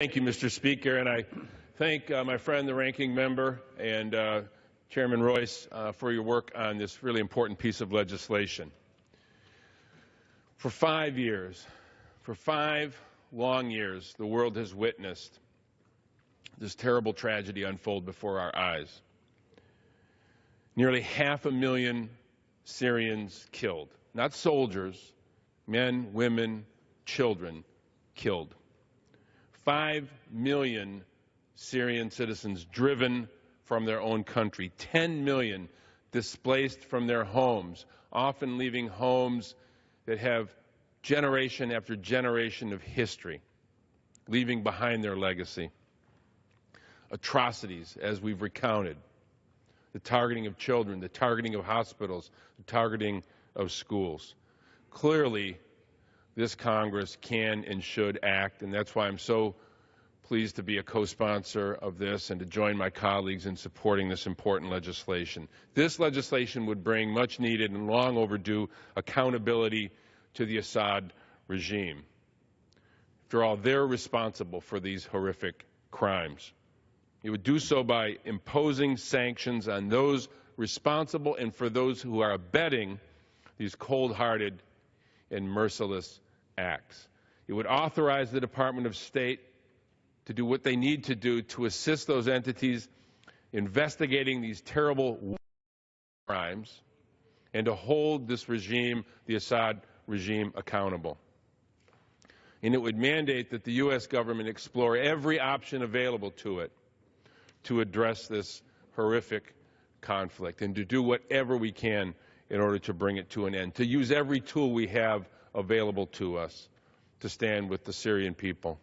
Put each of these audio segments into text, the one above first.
Thank you, Mr. Speaker, and I thank my friend, the ranking member, and Chairman Royce for your work on this really important piece of legislation. For 5 years, for 5 long years, the world has witnessed this terrible tragedy unfold before our eyes. Nearly 500,000 Syrians killed, not soldiers, men, women, children killed. 5 million Syrian citizens driven from their own country, 10 million displaced from their homes, often leaving homes that have generation after generation of history, leaving behind their legacy. Atrocities, as we've recounted, the targeting of children, the targeting of hospitals, the targeting of schools. Clearly, this Congress can and should act, and that's why I'm so pleased to be a co-sponsor of this and to join my colleagues in supporting this important legislation. This legislation would bring much needed and long overdue accountability to the Assad regime. After all, they're responsible for these horrific crimes. It would do so by imposing sanctions on those responsible and for those who are abetting these cold-hearted and merciless acts. It would authorize the Department of State to do what they need to do to assist those entities investigating these terrible crimes and to hold this regime, the Assad regime, accountable. And it would mandate that the U.S. government explore every option available to it to address this horrific conflict and to do whatever we can in order to bring it to an end, to use every tool we have available to us to stand with the Syrian people.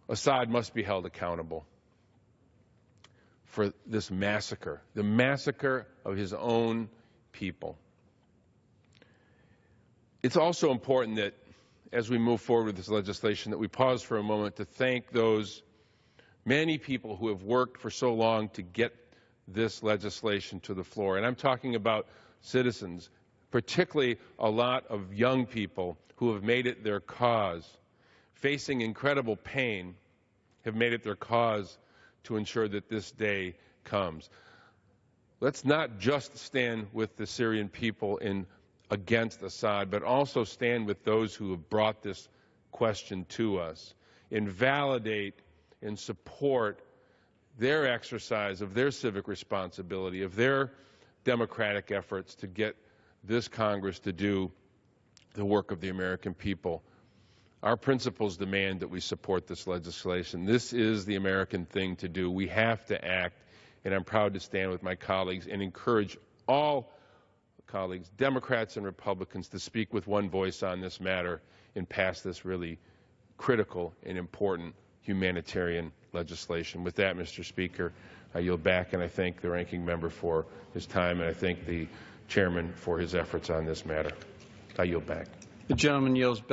Assad must be held accountable for this massacre, the massacre of his own people. It's also important that as we move forward with this legislation that we pause for a moment to thank those many people who have worked for so long to get this legislation to the floor. And I'm talking about citizens, particularly a lot of young people who have made it their cause, facing incredible pain, have made it their cause to ensure that this day comes. Let's not just stand with the Syrian people against Assad, but also stand with those who have brought this question to us and validate and support their exercise of their civic responsibility, of their democratic efforts to get this Congress to do the work of the American people. Our principles demand that we support this legislation. This is the American thing to do. We have to act, and I'm proud to stand with my colleagues and encourage all colleagues, Democrats and Republicans, to speak with one voice on this matter and pass this really critical and important humanitarian legislation. With that, Mr. Speaker, I yield back, and I thank the ranking member for his time, and I thank the chairman for his efforts on this matter. I yield back. The gentleman yields back.